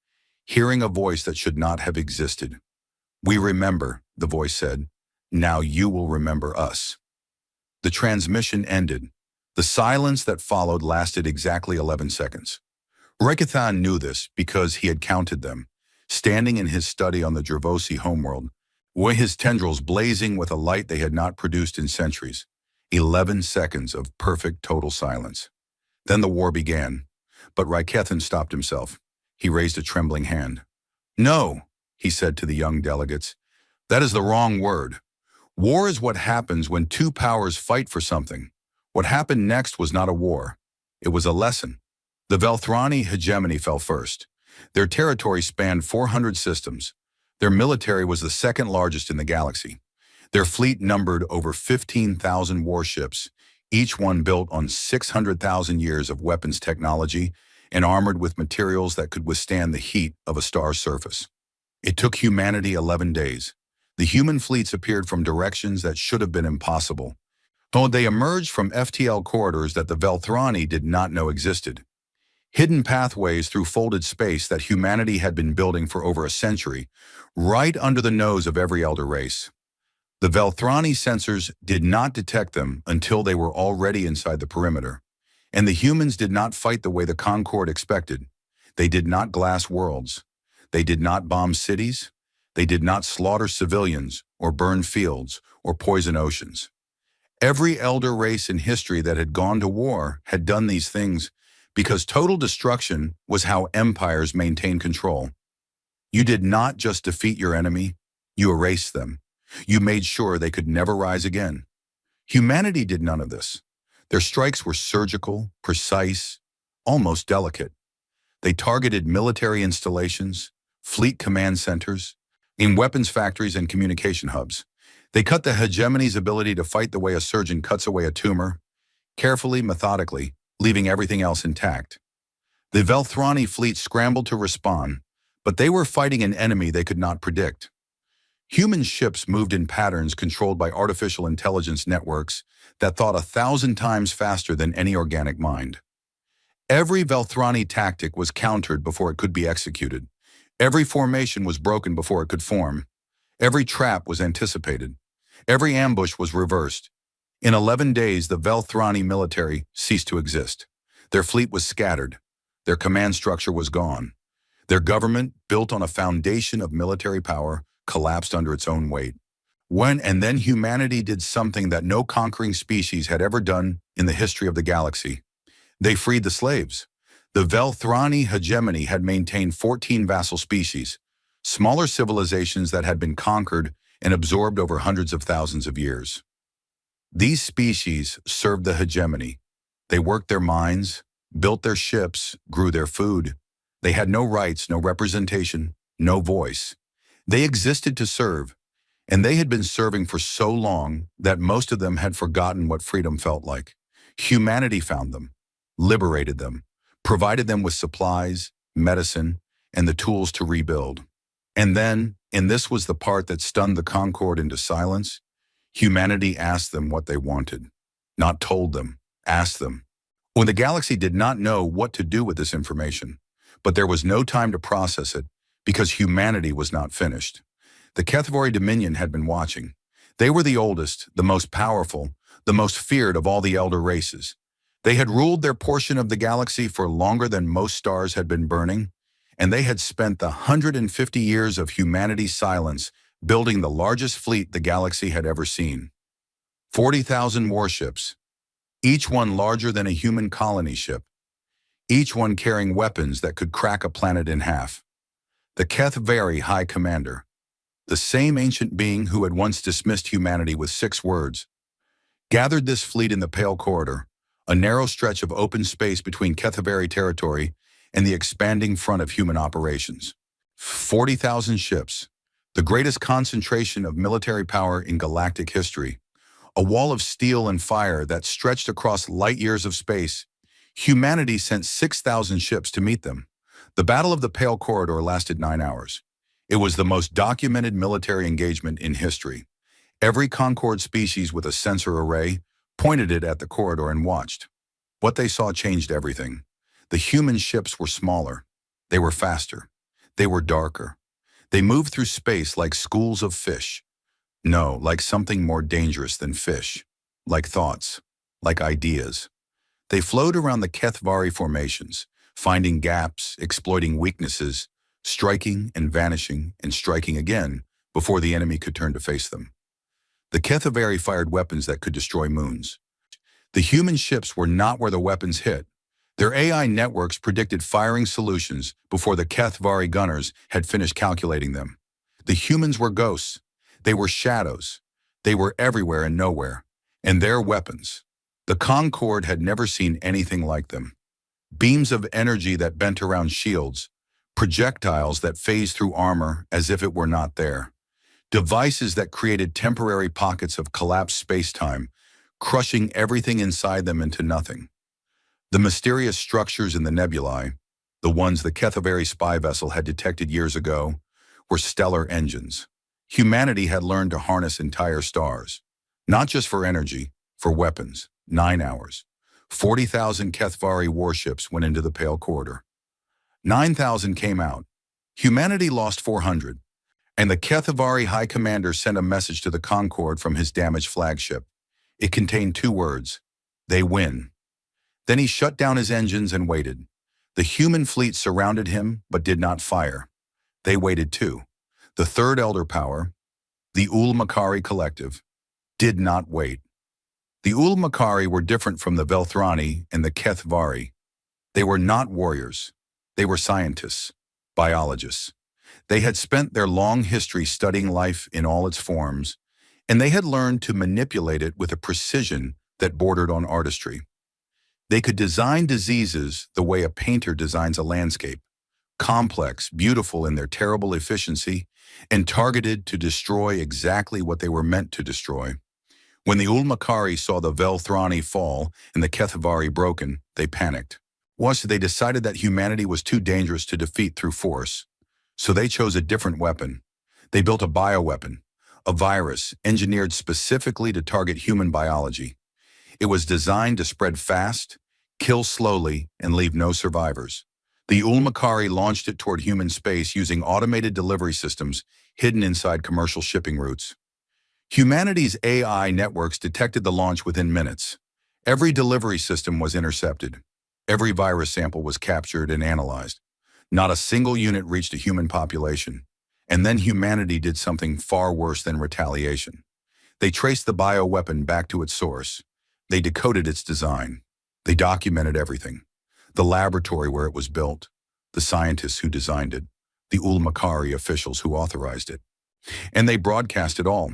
hearing a voice that should not have existed. We remember, the voice said. Now you will remember us. The transmission ended. The silence that followed lasted exactly 11 seconds. Rekathan knew this because he had counted them, standing in his study on the Dravosi homeworld, with his tendrils blazing with a light they had not produced in centuries. 11 seconds of perfect total silence. Then the war began, but Rekathan stopped himself. He raised a trembling hand. No, he said to the young delegates, that is the wrong word. War is what happens when two powers fight for something. What happened next was not a war. It was a lesson. The Velthrani hegemony fell first. Their territory spanned 400 systems. Their military was the second largest in the galaxy. Their fleet numbered over 15,000 warships, each one built on 600,000 years of weapons technology and armored with materials that could withstand the heat of a star's surface. It took humanity 11 days. The human fleets appeared from directions that should have been impossible. Though they emerged from FTL corridors that the Velthrani did not know existed. Hidden pathways through folded space that humanity had been building for over a century, right under the nose of every elder race. The Velthrani sensors did not detect them until they were already inside the perimeter. And the humans did not fight the way the Concord expected. They did not glass worlds. They did not bomb cities. They did not slaughter civilians or burn fields or poison oceans. Every elder race in history that had gone to war had done these things because total destruction was how empires maintained control. You did not just defeat your enemy, you erased them. You made sure they could never rise again. Humanity did none of this. Their strikes were surgical, precise, almost delicate. They targeted military installations, fleet command centers, in weapons factories and communication hubs. They cut the hegemony's ability to fight the way a surgeon cuts away a tumor, carefully, methodically, leaving everything else intact. The Velthrani fleet scrambled to respond, but they were fighting an enemy they could not predict. Human ships moved in patterns controlled by artificial intelligence networks that thought 1,000 times faster than any organic mind. Every Velthrani tactic was countered before it could be executed. Every formation was broken before it could form. Every trap was anticipated. Every ambush was reversed. In 11 days, the Velthrani military ceased to exist. Their fleet was scattered. Their command structure was gone. Their government, built on a foundation of military power, collapsed under its own weight. And then humanity did something that no conquering species had ever done in the history of the galaxy. They freed the slaves. The Velthrani hegemony had maintained 14 vassal species, smaller civilizations that had been conquered and absorbed over hundreds of thousands of years. These species served the hegemony. They worked their mines, built their ships, grew their food. They had no rights, no representation, no voice. They existed to serve, and they had been serving for so long that most of them had forgotten what freedom felt like. Humanity found them, liberated them, provided them with supplies, medicine, and the tools to rebuild. And then, and this was the part that stunned the Concord into silence, Humanity asked them what they wanted, not told them, asked them. When the galaxy did not know what to do with this information, but there was no time to process it because humanity was not finished. The Kethvari Dominion had been watching. They were the oldest, the most powerful, the most feared of all the elder races. They had ruled their portion of the galaxy for longer than most stars had been burning, and they had spent the 150 years of humanity's silence building the largest fleet the galaxy had ever seen. 40,000 warships, each one larger than a human colony ship, each one carrying weapons that could crack a planet in half. The Kethvari High Commander, the same ancient being who had once dismissed humanity with 6 words, gathered this fleet in the Pale Corridor, a narrow stretch of open space between Kethvari territory and the expanding front of human operations. 40,000 ships, the greatest concentration of military power in galactic history, a wall of steel and fire that stretched across light years of space. Humanity sent 6,000 ships to meet them. The Battle of the Pale Corridor lasted 9 hours. It was the most documented military engagement in history. Every Concord species with a sensor array pointed it at the corridor and watched. What they saw changed everything. The human ships were smaller. They were faster. They were darker. They moved through space like schools of fish. No, like something more dangerous than fish. Like thoughts. Like ideas. They flowed around the Kethvari formations, finding gaps, exploiting weaknesses, striking and vanishing and striking again before the enemy could turn to face them. The Kethvari fired weapons that could destroy moons. The human ships were not where the weapons hit. Their AI networks predicted firing solutions before the Kethvari gunners had finished calculating them. The humans were ghosts. They were shadows. They were everywhere and nowhere. And their weapons. The Concord had never seen anything like them. Beams of energy that bent around shields, projectiles that phased through armor as if it were not there, devices that created temporary pockets of collapsed space-time, crushing everything inside them into nothing. The mysterious structures in the nebulae, the ones the Kethvari spy vessel had detected years ago, were stellar engines. Humanity had learned to harness entire stars, not just for energy, for weapons. 9 hours. 40,000 Kethvari warships went into the Pale Corridor. 9,000 came out. Humanity lost 400. And the Kethvari High Commander sent a message to the Concord from his damaged flagship. It contained 2 words. They win. Then he shut down his engines and waited. The human fleet surrounded him but did not fire. They waited too. The third elder power, the Ulmakari Collective, did not wait. The Ulmakari were different from the Velthrani and the Kethvari. They were not warriors. They were scientists, biologists. They had spent their long history studying life in all its forms, and they had learned to manipulate it with a precision that bordered on artistry. They could design diseases the way a painter designs a landscape, complex, beautiful in their terrible efficiency, and targeted to destroy exactly what they were meant to destroy. When the Ulmakari saw the Velthrani fall and the Kethvari broken, they panicked. Once they decided that humanity was too dangerous to defeat through force. So they chose a different weapon. They built a bioweapon, a virus engineered specifically to target human biology. It was designed to spread fast, kill slowly, and leave no survivors. The Ulmakari launched it toward human space using automated delivery systems hidden inside commercial shipping routes. Humanity's AI networks detected the launch within minutes. Every delivery system was intercepted. Every virus sample was captured and analyzed. Not a single unit reached a human population. And then humanity did something far worse than retaliation. They traced the bioweapon back to its source. They decoded its design. They documented everything. The laboratory where it was built, the scientists who designed it, the Ulmakari officials who authorized it. And they broadcast it all.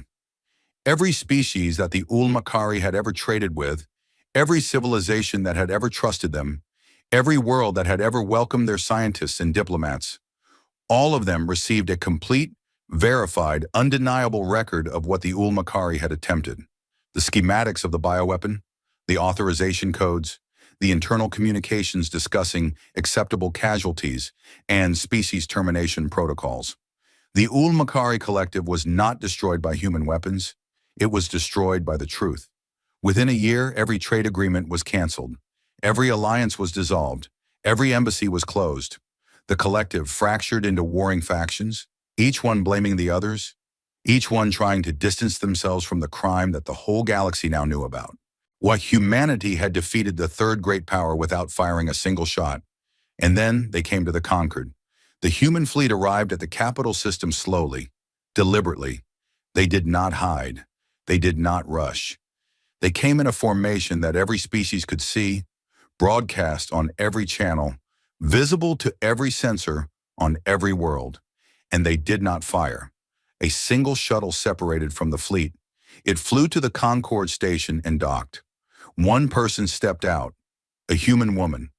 Every species that the Ulmakari had ever traded with, every civilization that had ever trusted them, every world that had ever welcomed their scientists and diplomats, all of them received a complete, verified, undeniable record of what the Ulmakari had attempted. The schematics of the bioweapon, the authorization codes, the internal communications discussing acceptable casualties, and species termination protocols. The Ulmakari Collective was not destroyed by human weapons. It was destroyed by the truth. Within a year, every trade agreement was canceled. Every alliance was dissolved. Every embassy was closed. The collective fractured into warring factions, each one blaming the others, each one trying to distance themselves from the crime that the whole galaxy now knew about. What humanity had defeated the third great power without firing a single shot. And then they came to the Concord. The human fleet arrived at the capital system slowly, deliberately. They did not hide. They did not rush. They came in a formation that every species could see, broadcast on every channel, visible to every sensor on every world. And they did not fire. A single shuttle separated from the fleet. It flew to the Concord station and docked. One person stepped out, a human woman.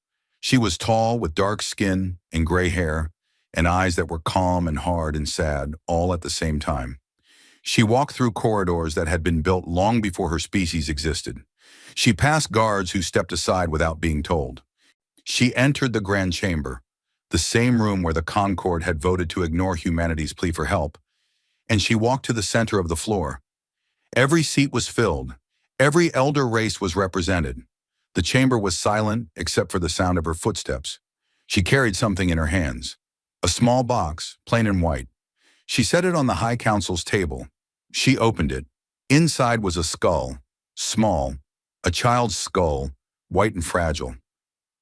She was tall with dark skin and gray hair and eyes that were calm and hard and sad all at the same time. She walked through corridors that had been built long before her species existed. She passed guards who stepped aside without being told. She entered the Grand Chamber, the same room where the Concord had voted to ignore humanity's plea for help, and she walked to the center of the floor. Every seat was filled. Every elder race was represented. The chamber was silent except for the sound of her footsteps. She carried something in her hands, a small box, plain and white. She set it on the High Council's table. She opened it. Inside was a skull, small, a child's skull, white and fragile,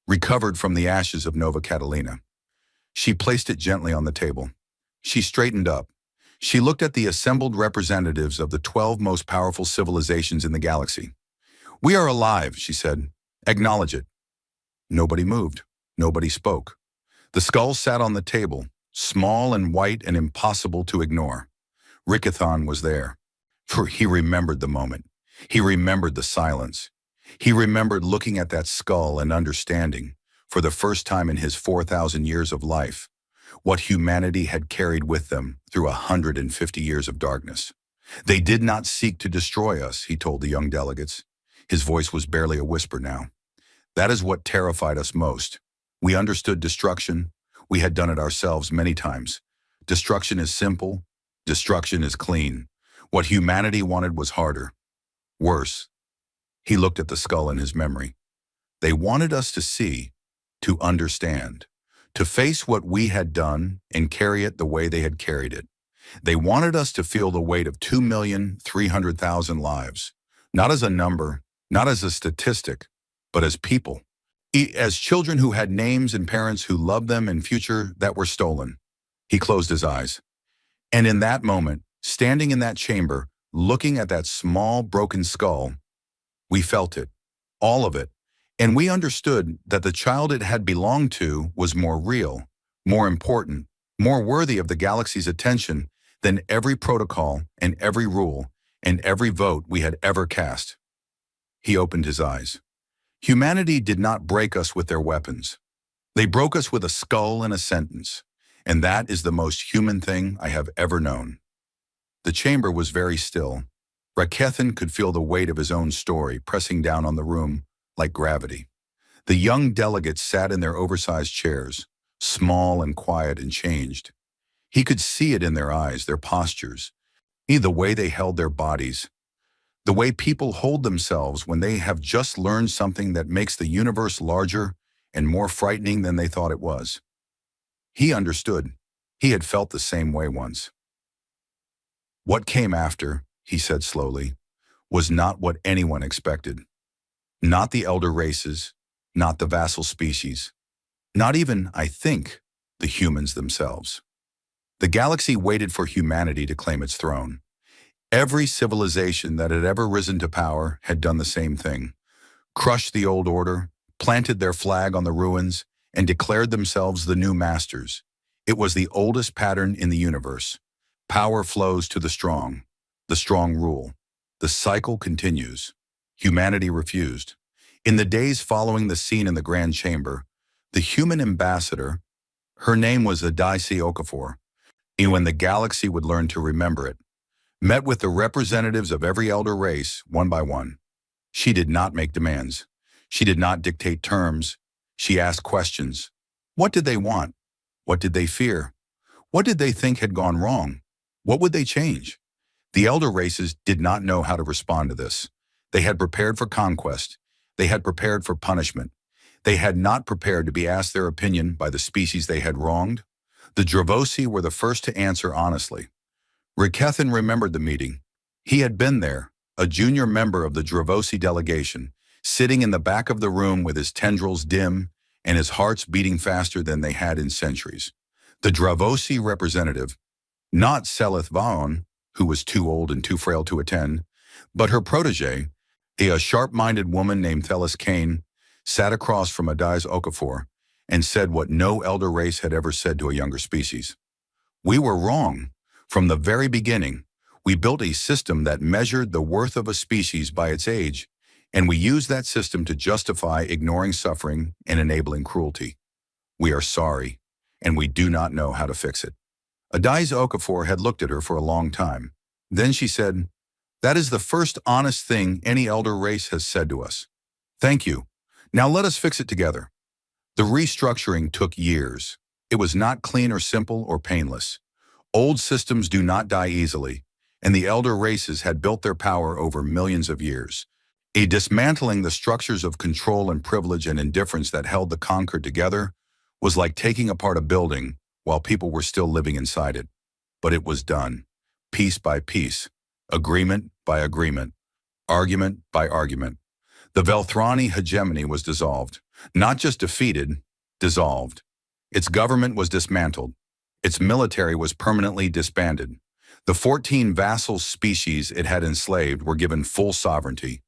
recovered from the ashes of Nova Catalina. She placed it gently on the table. She straightened up. She looked at the assembled representatives of the 12 most powerful civilizations in the galaxy. "We are alive," she said. "Acknowledge it." Nobody moved. Nobody spoke. The skull sat on the table, small and white and impossible to ignore. Rickathon was there. For he remembered the moment. He remembered the silence. He remembered looking at that skull and understanding, for the first time in his 4,000 years of life, what humanity had carried with them through 150 years of darkness. "They did not seek to destroy us," he told the young delegates. His voice was barely a whisper now. "That is what terrified us most. We understood destruction. We had done it ourselves many times. Destruction is simple. Destruction is clean. What humanity wanted was harder. Worse." He looked at the skull in his memory. "They wanted us to see, to understand, to face what we had done and carry it the way they had carried it. They wanted us to feel the weight of 2,300,000 lives, not as a number, not as a statistic, but as people. As children who had names and parents who loved them and future that were stolen." He closed his eyes. And in that moment, standing in that chamber, looking at that small, broken skull, we felt it, all of it, and we understood that the child it had belonged to was more real, more important, more worthy of the galaxy's attention than every protocol and every rule and every vote we had ever cast. He opened his eyes. Humanity did not break us with their weapons. They broke us with a skull and a sentence, and that is the most human thing I have ever known. The chamber was very still. Rakethan could feel the weight of his own story pressing down on the room like gravity. The young delegates sat in their oversized chairs, small and quiet and changed. He could see it in their eyes, their postures, the way they held their bodies, the way people hold themselves when they have just learned something that makes the universe larger and more frightening than they thought it was. He understood. He had felt the same way once. "What came after," he said slowly, "was not what anyone expected. Not the elder races, not the vassal species, not even, I think, the humans themselves. The galaxy waited for humanity to claim its throne. Every civilization that had ever risen to power had done the same thing, crushed the old order, planted their flag on the ruins, and declared themselves the new masters. It was the oldest pattern in the universe. Power flows to the strong rule. The cycle continues. Humanity refused. In the days following the scene in the Grand Chamber, the human ambassador, her name was Adisi Okafor, and when the galaxy would learn to remember it, met with the representatives of every elder race, one by one. She did not make demands. She did not dictate terms. She asked questions. What did they want? What did they fear? What did they think had gone wrong? What would they change? The elder races did not know how to respond to this. They had prepared for conquest. They had prepared for punishment. They had not prepared to be asked their opinion by the species they had wronged. The Dravosi were the first to answer honestly. Rikethan remembered the meeting. He had been there, a junior member of the Dravosi delegation, sitting in the back of the room with his tendrils dim and his hearts beating faster than they had in centuries. The Dravosi representative, not Selith Vaon, who was too old and too frail to attend, but her protege, a sharp-minded woman named Thelis Kane, sat across from Adais Okafor and said what no elder race had ever said to a younger species. We were wrong. From the very beginning, we built a system that measured the worth of a species by its age, and we used that system to justify ignoring suffering and enabling cruelty. We are sorry, and we do not know how to fix it. Adais Okafor had looked at her for a long time. Then she said, "That is the first honest thing any elder race has said to us. Thank you. Now let us fix it together." The restructuring took years. It was not clean or simple or painless. Old systems do not die easily, and the elder races had built their power over millions of years. Dismantling the structures of control and privilege and indifference that held the conquered together was like taking apart a building while people were still living inside it. But it was done, piece by piece, agreement by agreement, argument by argument. The Velthrani hegemony was dissolved, not just defeated, dissolved. Its government was dismantled. Its military was permanently disbanded. The 14 vassal species it had enslaved were given full sovereignty.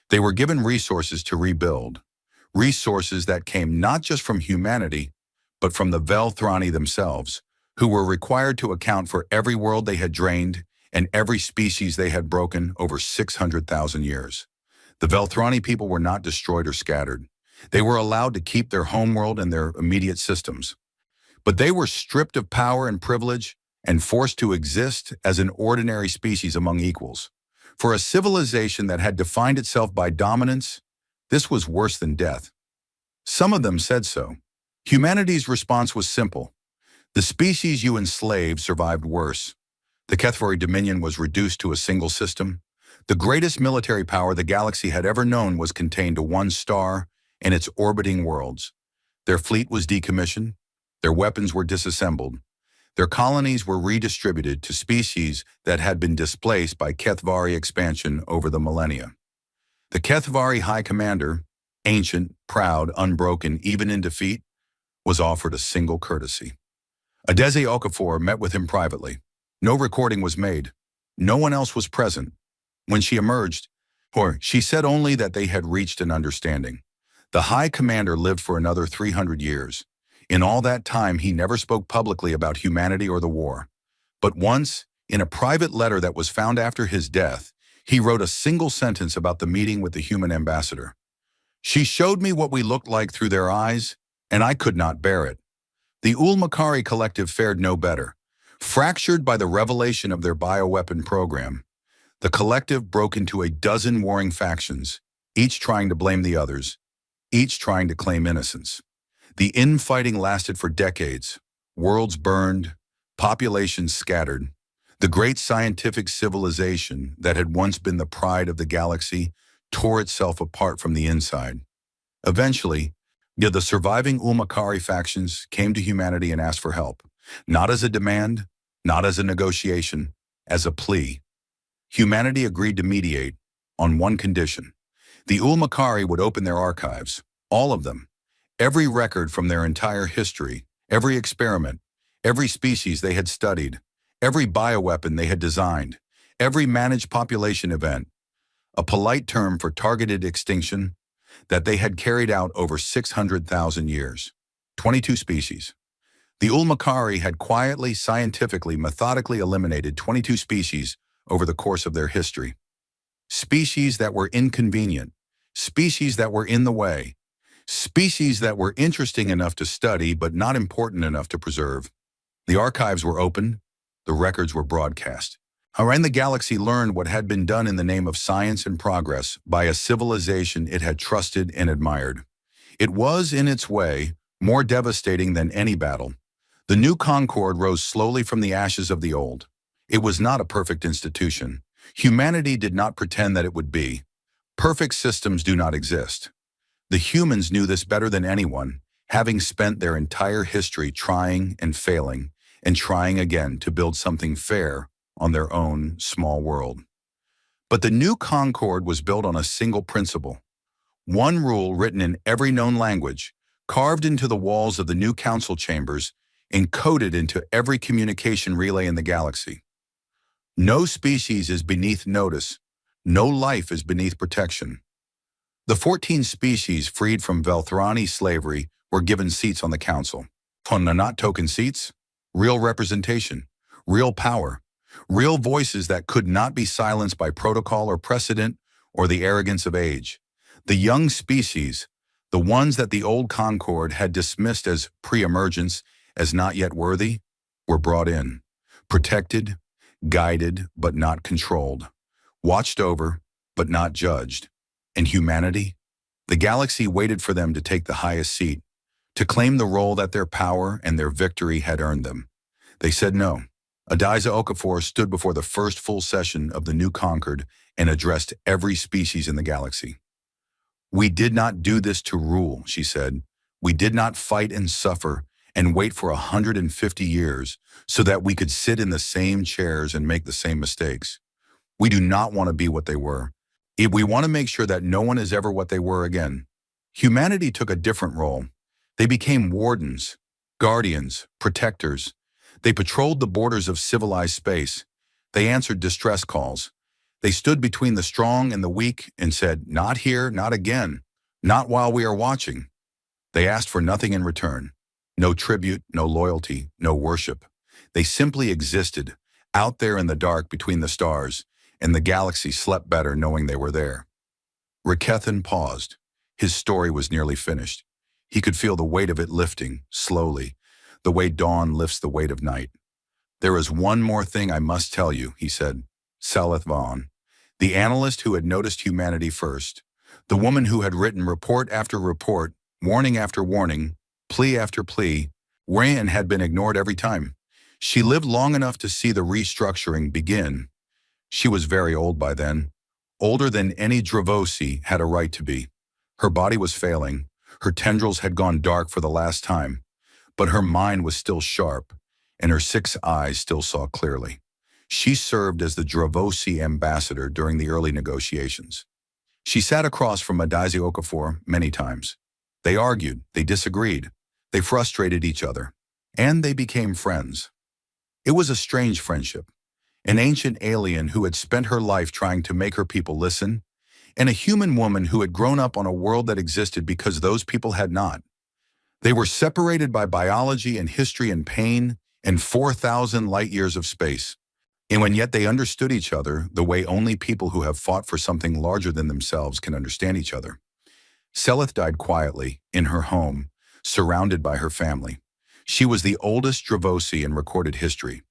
They were given resources to rebuild, resources that came not just from humanity, but from the Velthrani themselves, who were required to account for every world they had drained and every species they had broken over 600,000 years. The Velthrani people were not destroyed or scattered. They were allowed to keep their homeworld and their immediate systems. But they were stripped of power and privilege and forced to exist as an ordinary species among equals. For a civilization that had defined itself by dominance, this was worse than death. Some of them said so. Humanity's response was simple. The species you enslaved survived worse. The Kethvari dominion was reduced to a single system. The greatest military power the galaxy had ever known was contained to one star and its orbiting worlds. Their fleet was decommissioned. Their weapons were disassembled. Their colonies were redistributed to species that had been displaced by Kethvari expansion over the millennia. The Kethvari High Commander, ancient, proud, unbroken, even in defeat, was offered a single courtesy. Adese Okafor met with him privately. No recording was made. No one else was present. When she emerged, she said only that they had reached an understanding. The High Commander lived for another 300 years. In all that time, he never spoke publicly about humanity or the war. But once, in a private letter that was found after his death, he wrote a single sentence about the meeting with the human ambassador. "She showed me what we looked like through their eyes, and I could not bear it." The Ulmakari collective fared no better. Fractured by the revelation of their bioweapon program, the collective broke into a dozen warring factions, each trying to blame the others, each trying to claim innocence. The infighting lasted for decades. Worlds burned, populations scattered. The great scientific civilization that had once been the pride of the galaxy tore itself apart from the inside. Eventually, the surviving Ulmakari factions came to humanity and asked for help, not as a demand, not as a negotiation, as a plea. Humanity agreed to mediate on one condition. The Ulmakari would open their archives, all of them, every record from their entire history, every experiment, every species they had studied, every bioweapon they had designed, every managed population event, a polite term for targeted extinction, that they had carried out over 600,000 years. 22 species. The Ulmakari had quietly, scientifically, methodically eliminated 22 species over the course of their history. Species that were inconvenient, species that were in the way, species that were interesting enough to study but not important enough to preserve. The archives were opened, the records were broadcast. Around the galaxy learned what had been done in the name of science and progress by a civilization it had trusted and admired. It was, in its way, more devastating than any battle. The new concord rose slowly from the ashes of the old. It was not a perfect institution. Humanity did not pretend that it would be. Perfect systems do not exist. The humans knew this better than anyone, having spent their entire history trying and failing, and trying again to build something fair on their own small world. But the new Concord was built on a single principle. One rule written in every known language, carved into the walls of the new council chambers, and coded into every communication relay in the galaxy. No species is beneath notice. No life is beneath protection. The 14 species freed from Velthrani slavery were given seats on the council. Not token seats, real representation, real power, real voices that could not be silenced by protocol or precedent or the arrogance of age. The young species, the ones that the old Concord had dismissed as pre-emergence, as not yet worthy, were brought in, protected, guided but not controlled, watched over but not judged. And humanity? The galaxy waited for them to take the highest seat, to claim the role that their power and their victory had earned them. They said no. Adiza Okafor stood before the first full session of the new Concord and addressed every species in the galaxy. "We did not do this to rule," she said. "We did not fight and suffer and wait for 150 years so that we could sit in the same chairs and make the same mistakes. We do not want to be what they were. If we want to make sure that no one is ever what they were again." Humanity took a different role. They became wardens, guardians, protectors. They patrolled the borders of civilized space. They answered distress calls. They stood between the strong and the weak and said, "Not here, not again, not while we are watching." They asked for nothing in return. No tribute, no loyalty, no worship. They simply existed, out there in the dark between the stars, and the galaxy slept better knowing they were there. Rakethan paused. His story was nearly finished. He could feel the weight of it lifting, slowly, the way dawn lifts the weight of night. "There is one more thing I must tell you," he said. Salith Vaughn, the analyst who had noticed humanity first, the woman who had written report after report, warning after warning, plea after plea, and had been ignored every time. She lived long enough to see the restructuring begin. She was very old by then, older than any Dravosi had a right to be. Her body was failing, her tendrils had gone dark for the last time, but her mind was still sharp, and her 6 eyes still saw clearly. She served as the Dravosi ambassador during the early negotiations. She sat across from Adiza Okafor many times. They argued, they disagreed, they frustrated each other, and they became friends. It was a strange friendship. An ancient alien who had spent her life trying to make her people listen, and a human woman who had grown up on a world that existed because those people had not. They were separated by biology and history and pain and 4,000 light years of space. And when yet they understood each other the way only people who have fought for something larger than themselves can understand each other. Selith died quietly, in her home, surrounded by her family. She was the oldest Dravosi in recorded history.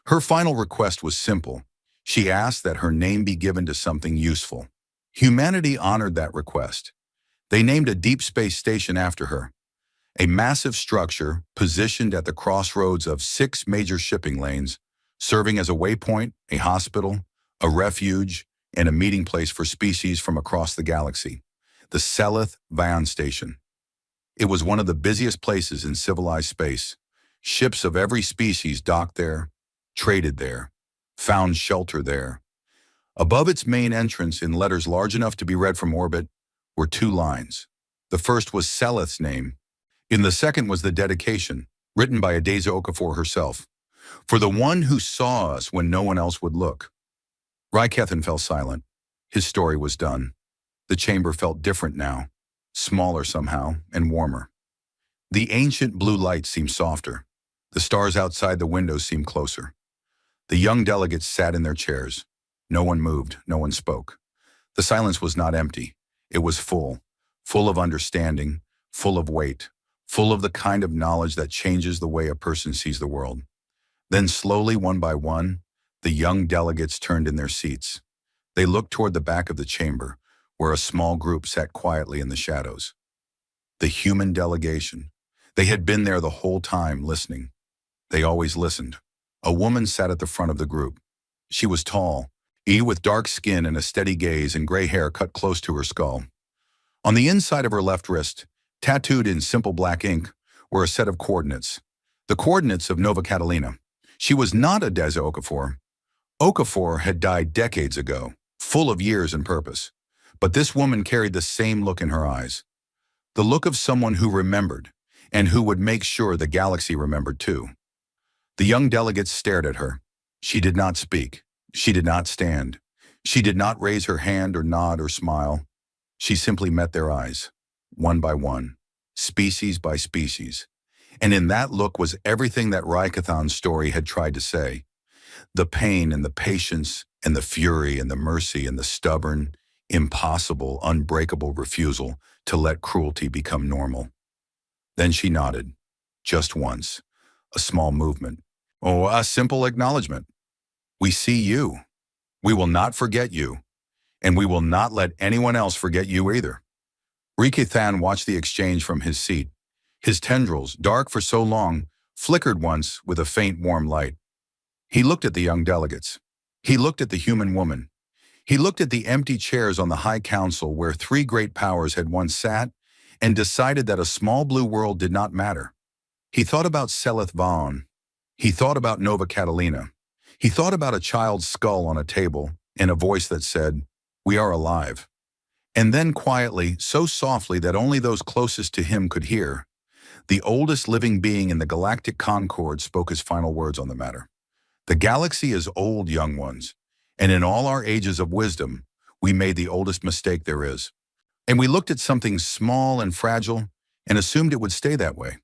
Her final request was simple. She asked that her name be given to something useful. Humanity honored that request. They named a deep space station after her, a massive structure positioned at the crossroads of 6 major shipping lanes, serving as a waypoint, a hospital, a refuge, and a meeting place for species from across the galaxy, the Selith Vaughn Station. It was one of the busiest places in civilized space. Ships of every species docked there, traded there, found shelter there. Above its main entrance, in letters large enough to be read from orbit, were 2 lines. The first was Selith's name. In the second was the dedication, written by Adiza Okafor herself. "For the one who saw us when no one else would look." Rakethan fell silent. His story was done. The chamber felt different now, smaller somehow, and warmer. The ancient blue light seemed softer. The stars outside the windows seemed closer. The young delegates sat in their chairs. No one moved, no one spoke. The silence was not empty. It was full, full of understanding, full of weight, full of the kind of knowledge that changes the way a person sees the world. Then slowly, one by one, the young delegates turned in their seats. They looked toward the back of the chamber, where a small group sat quietly in the shadows. The human delegation. They had been there the whole time, listening. They always listened. A woman sat at the front of the group. She was tall, with dark skin and a steady gaze and gray hair cut close to her skull. On the inside of her left wrist, tattooed in simple black ink, were a set of coordinates. The coordinates of Nova Catalina. She was not a Deza Okafor. Okafor had died decades ago, full of years and purpose. But this woman carried the same look in her eyes. The look of someone who remembered, and who would make sure the galaxy remembered too. The young delegates stared at her. She did not speak. She did not stand. She did not raise her hand or nod or smile. She simply met their eyes, one by one, species by species. And in that look was everything that Rykathan's story had tried to say. The pain and the patience and the fury and the mercy and the stubborn, impossible, unbreakable refusal to let cruelty become normal. Then she nodded, just once, a small movement. Oh, a simple acknowledgement. We see you. We will not forget you. And we will not let anyone else forget you either. Rykathan watched the exchange from his seat. His tendrils, dark for so long, flickered once with a faint warm light. He looked at the young delegates. He looked at the human woman. He looked at the empty chairs on the High Council where three great powers had once sat and decided that a small blue world did not matter. He thought about Seleth Vaon. He thought about Nova Catalina. He thought about a child's skull on a table and a voice that said, "We are alive." And then quietly, so softly that only those closest to him could hear, the oldest living being in the galactic concord spoke his final words on the matter. The galaxy is old, young ones, and in all our ages of wisdom, we made the oldest mistake there is. And we looked at something small and fragile and assumed it would stay that way.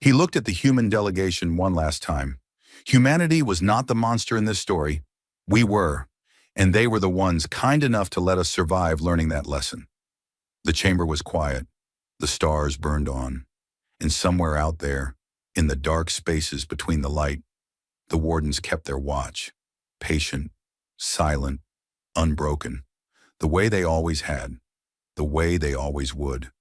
He looked at the human delegation one last time. Humanity was not the monster in this story. We were, and they were the ones kind enough to let us survive learning that lesson. The chamber was quiet. The stars burned on. And somewhere out there, in the dark spaces between the light, the wardens kept their watch, patient, silent, unbroken, the way they always had, the way they always would.